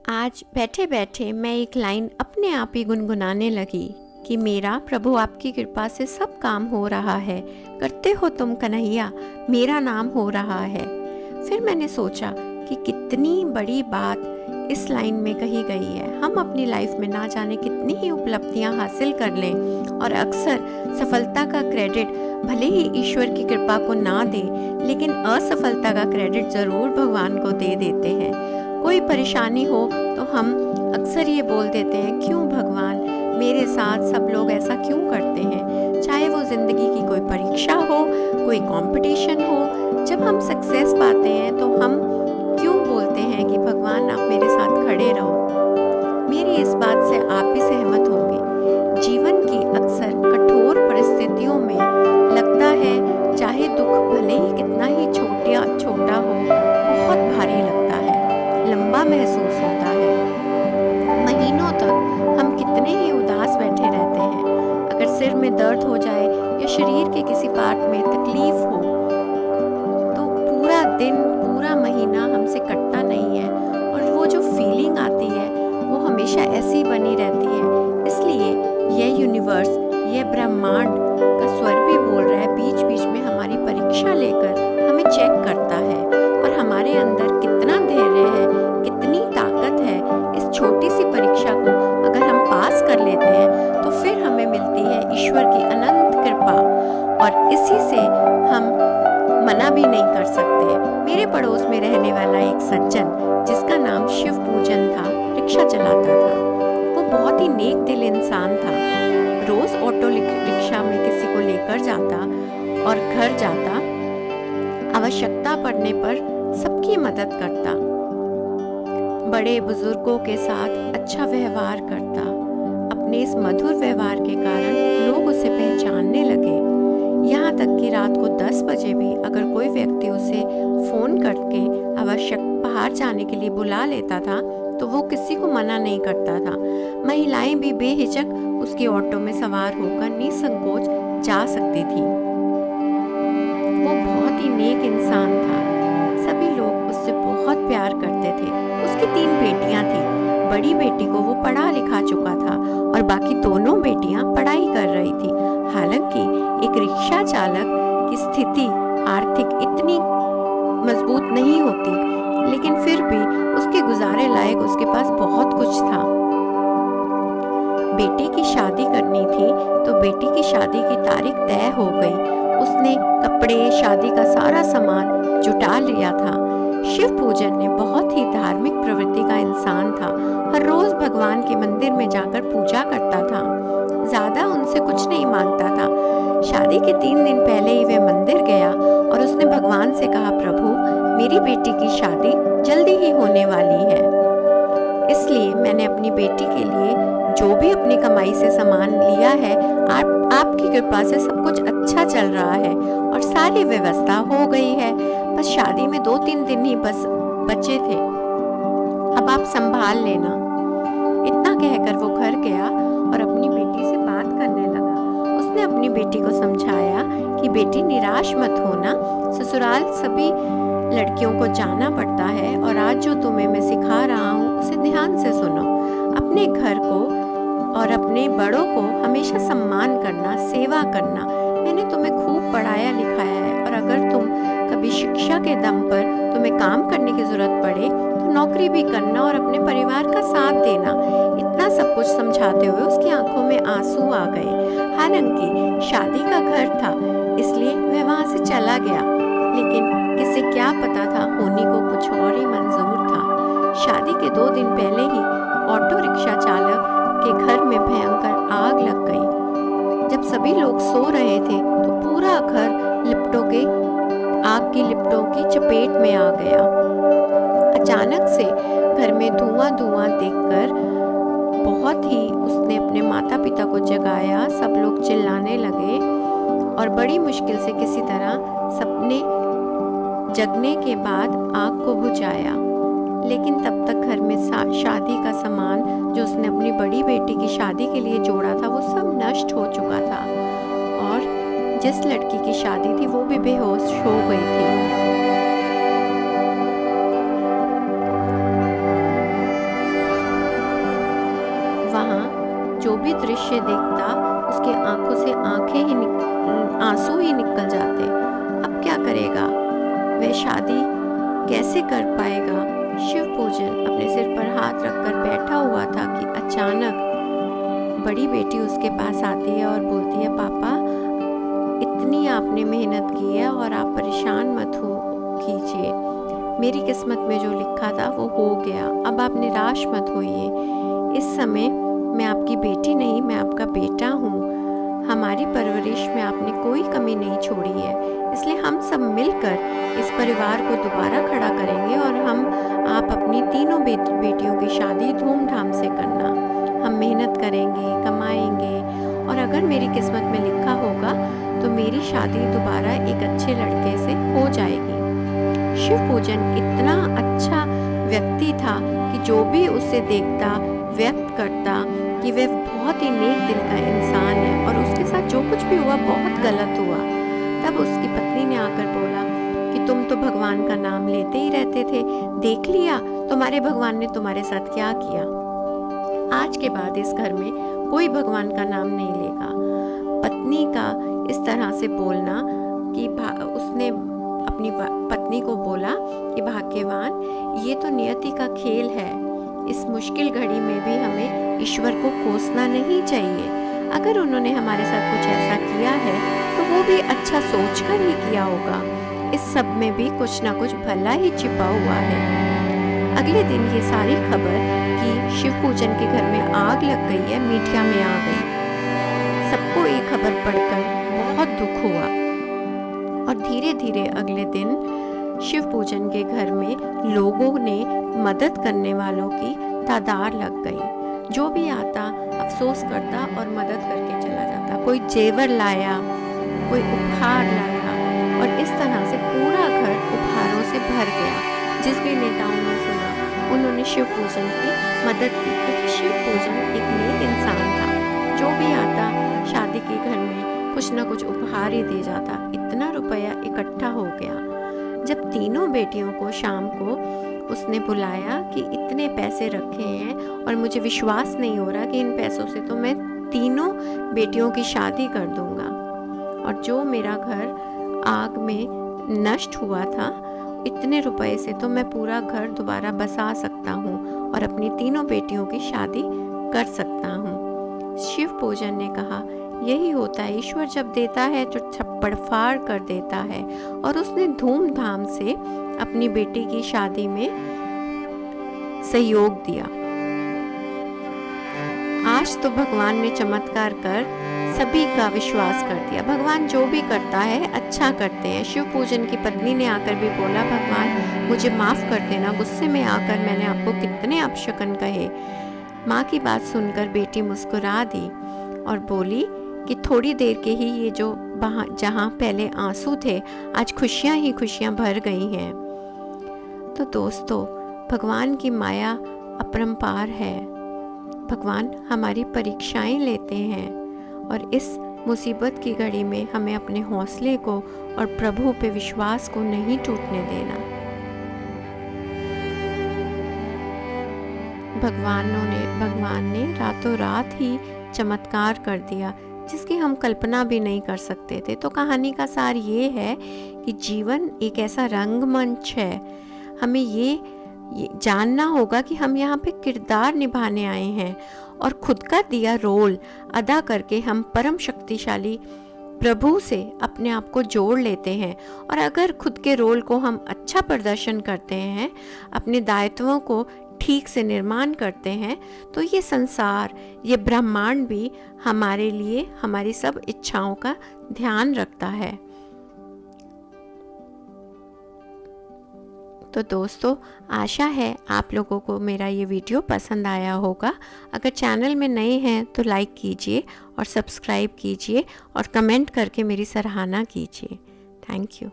आज बैठे बैठे मैं एक लाइन अपने आप ही गुनगुनाने लगी कि मेरा प्रभु आपकी कृपा से सब काम हो रहा है, करते हो तुम कन्हैया, मेरा नाम हो रहा है। फिर मैंने सोचा कि कितनी बड़ी बात इस लाइन में कही गई है। हम अपनी लाइफ में ना जाने कितनी ही उपलब्धियां हासिल कर लें और अक्सर सफलता का क्रेडिट भले ही ईश्वर की कृपा को ना दें, लेकिन असफलता का क्रेडिट ज़रूर भगवान को दे देते हैं। कोई परेशानी हो तो हम अक्सर ये बोल देते हैं, क्यों भगवान मेरे साथ सब लोग ऐसा क्यों करते हैं। चाहे वो ज़िंदगी की कोई परीक्षा हो, कोई कंपटीशन हो, जब हम सक्सेस पाते हैं तो हम क्यों बोलते हैं कि भगवान आप मेरे साथ खड़े रहो। मेरी इस बात से आप भी सहमत होंगे। जीवन की अक्सर कठोर परिस्थितियों में लगता है चाहे दुख भले ही कितना ही छोटा हो, बहुत भारी लगता है, लंबा महसूस होता है। महीनों तक हम कितने ही उदास बैठे रहते हैं। अगर सिर में दर्द हो जाए या शरीर के किसी पार्ट में तकलीफ हो तो पूरा दिन पूरा महीना हमसे कटता नहीं है और वो जो फीलिंग आती है वो हमेशा ऐसी बनी रहती है। इसलिए यह यूनिवर्स, यह ब्रह्मांड का स्वर भी बोल रहा है, बीच बीच में हमारी परीक्षा लेकर हमें चेक करता है और हमारे अंदर कितना धैर्य है, कितनी ताकत है। इस छोटी सी परीक्षा को अगर हम पास कर लेते हैं तो फिर हमें मिलती है ईश्वर की अनंत कृपा और इसी से हम मना भी नहीं कर सकते। मेरे पड़ोस में रहने वाला एक सज्जन जिसका नाम शिव पूजन था, रिक्शा चलाता था। वो बहुत ही नेक दिल इंसान था। रोज ऑटो रिक्शा में किसी को लेकर जाता और घर जाता, आवश्यकता पड़ने पर सबकी मदद करता, बड़े बुजुर्गों के साथ अच्छा व्यवहार करता। अपने इस मधुर व्यवहार के कारण लोग उसे पहचानने लगे। यहाँ तक कि रात को 10 बजे भी अगर कोई व्यक्ति उसे फ़ोन करके आवश्यक बाहर जाने के लिए बुला लेता था तो वो किसी को मना नहीं करता था। महिलाएं भी बेहिचक उसके ऑटो में सवार होकर निसंकोच जा सकती थी। वो बहुत ही नेक इंसान था। सभी लोग उससे बहुत प्यार करते थे। उसकी 3 बेटियां थी। बड़ी बेटी को वो पढ़ा लिखा चुका था और बाकी दोनों बेटियां पढ़ाई कर रही थी। हालांकि एक रिक्शा चालक की स्थिति आर्थिक इतनी मजबूत नहीं होती, लेकिन फिर भी उसके गुजारे लायक उसके पास बहुत कुछ था। बेटी की शादी करनी थी तो बेटी की शादी की तारीख तय हो गई। उसने कपड़े, शादी का सारा सामान जुटा लिया था। शिव पूजन ने बहुत ही धार्मिक प्रवृत्ति का इंसान था। हर रोज भगवान के मंदिर में जाकर पूजा करता था। ज्यादा उनसे कुछ नहीं मांगता था। शादी के 3 दिन पहले ही वह मंदिर गया और उसने भगवान से कहा, प्रभु मेरी बेटी की शादी जल्दी ही होने वाली है, इसलिए मैंने अपनी बेटी के लिए जो भी अपनी कमाई से सामान लिया है, आपकी कृपा से सब कुछ अच्छा चल रहा है और सारी व्यवस्था हो गई है। बस शादी में 2-3 दिन ही बस बचे थे, अब आप संभाल लेना। इतना कहकर वो घर गया और अपनी बेटी से बात करने लगा। उसने अपनी बेटी को समझाया कि बेटी निराश मत होना, ससुराल सभी लड़कियों को जाना पड़ता है और आज जो तुम्हें मैं सिखा रहा हूँ उसे ध्यान से सुनो। अपने घर को और अपने बड़ों को हमेशा सम्मान करना, सेवा करना। मैंने तुम्हें खूब पढ़ाया लिखाया है और अगर तुम कभी शिक्षा के दम पर तुम्हें काम करने की जरूरत पड़े तो नौकरी भी करना और अपने परिवार का साथ देना। इतना सब कुछ समझाते हुए उसकी आंखों में आंसू आ गए। हालांकि शादी का घर था इसलिए वह वहां से चला गया, लेकिन किसे क्या पता था होने को कुछ और ही मंजूर था। शादी के 2 दिन पहले ही ऑटो रिक्शा चालक के घर में भयंकर आग लग गई। जब सभी लोग सो रहे थे तो पूरा घर आग की लिपटों की चपेट में आ गया। अचानक से घर में धुआं देखकर बहुत ही उसने अपने माता पिता को जगाया। सब लोग चिल्लाने लगे और बड़ी मुश्किल से किसी तरह सबने जगने के बाद आग को बुझाया, लेकिन तब तक घर में शादी का सामान जो उसने अपनी बड़ी बेटी की शादी के लिए जोड़ा था वो सब नष्ट हो चुका था और जिस लड़की की शादी थी वो भी बेहोश हो गई थी। दृश्य देखता उसकी आंखों से आंसू ही निकल जाते। अब क्या करेगा? वह शादी कैसे कर पाएगा? शिव पूजन अपने सिर पर हाथ रखकर बैठा हुआ था कि अचानक बड़ी बेटी उसके पास आती है और बोलती है, पापा इतनी आपने मेहनत की है और आप परेशान मत हो कीजिए, मेरी किस्मत में जो लिखा था वो हो गया, अब आप निराश मत होइए। इस समय मैं आपकी बेटी नहीं, मैं आपका बेटा हूँ। हमारी परवरिश में आपने कोई कमी नहीं छोड़ी है, इसलिए हम सब मिलकर इस परिवार को दोबारा खड़ा करेंगे और आप अपनी तीनों बेटियों की शादी धूमधाम से करना। हम मेहनत करेंगे, कमाएंगे और अगर मेरी किस्मत में लिखा होगा तो मेरी शादी दोबारा एक अच्छे लड़के से हो जाएगी। शिव पूजन इतना अच्छा व्यक्ति था कि जो भी उसे देखता व्यक्त करता कि वह बहुत ही नेक दिल का इंसान है और उसके साथ जो कुछ भी हुआ बहुत गलत हुआ। तब उसकी पत्नी ने आकर बोला कि तुम तो भगवान का नाम लेते ही रहते थे, देख लिया तुम्हारे भगवान ने तुम्हारे साथ क्या किया। आज के बाद इस घर में कोई भगवान का नाम नहीं लेगा। पत्नी का इस तरह से बोलना कि उसने अपनी पत्नी को बोला कि भाग्यवान, ये तो नियति का खेल है, इस मुश्किल घड़ी में भी हमें ईश्वर को कोसना नहीं चाहिए। अगर उन्होंने हमारे साथ कुछ ऐसा किया है तो वो भी अच्छा सोचकर ही किया होगा, इस सब में भी कुछ ना कुछ भला ही छिपा हुआ है। अगले दिन ये सारी खबर कि शिव पूजन के घर में आग लग गई है मीडिया में आ गई। सबको ये खबर पढ़कर बहुत दुख हुआ और धीरे धीरे अगले दिन शिव पूजन के घर में लोगों ने मदद करने वालों की तादाद लग गई। जो भी आता अफसोस करता और मदद करके चला जाता। कोई जेवर लाया, कोई उपहार लाया और इस तरह से पूरा घर उपहारों से भर गया। जिस भी नेताओं ने सुना उन्होंने शिव पूजन की मदद की, क्योंकि शिव पूजन एक नेक इंसान था। जो भी आता शादी के घर में कुछ ना कुछ उपहार ही दे जाता। इतना रुपया इकट्ठा हो गया। जब तीनों बेटियों को शाम को उसने बुलाया कि इतने पैसे रखे हैं और मुझे विश्वास नहीं हो रहा कि इन पैसों से तो मैं तीनों बेटियों की शादी कर दूंगा, और जो मेरा घर आग में नष्ट हुआ था, इतने रुपए से तो मैं पूरा घर दोबारा बसा सकता हूँ और अपनी तीनों बेटियों की शादी कर सकता हूँ। शिव पूजन ने कहा, यही होता है, ईश्वर जब देता है तो छप्पड़ फाड़ कर देता है। और उसने धूमधाम से अपनी बेटी की शादी में सहयोग दिया। आज तो भगवान ने चमत्कार कर सभी का विश्वास कर दिया। भगवान जो भी करता है अच्छा करते हैं। शिव पूजन की पत्नी ने आकर भी बोला, भगवान मुझे माफ कर देना, गुस्से में आकर मैंने आपको कितने अपशकुन कहे। माँ की बात सुनकर बेटी मुस्कुरा दी और बोली कि थोड़ी देर के ही ये जो जहाँ पहले आंसू थे, आज खुशियाँ ही खुशियाँ भर गई हैं। तो दोस्तों, भगवान की माया अपरंपार है। भगवान हमारी परीक्षाएं लेते हैं और इस मुसीबत की घड़ी में हमें अपने हौसले को और प्रभु पे विश्वास को नहीं टूटने देना। भगवान ने रातों रात ही चमत्कार कर दिया, जिसकी हम कल्पना भी नहीं कर सकते थे। तो कहानी का सार ये है कि जीवन एक ऐसा रंगमंच है। हमें ये जानना होगा कि हम यहाँ पे किरदार निभाने आए हैं और खुद का दिया रोल अदा करके हम परम शक्तिशाली प्रभु से अपने आप को जोड़ लेते हैं। और अगर खुद के रोल को हम अच्छा प्रदर्शन करते हैं, अपने दायित्वों को ठीक से निर्माण करते हैं, तो ये संसार, ये ब्रह्मांड भी हमारे लिए हमारी सब इच्छाओं का ध्यान रखता है। तो दोस्तों, आशा है आप लोगों को मेरा ये वीडियो पसंद आया होगा। अगर चैनल में नए हैं तो लाइक कीजिए और सब्सक्राइब कीजिए और कमेंट करके मेरी सराहना कीजिए। Thank you.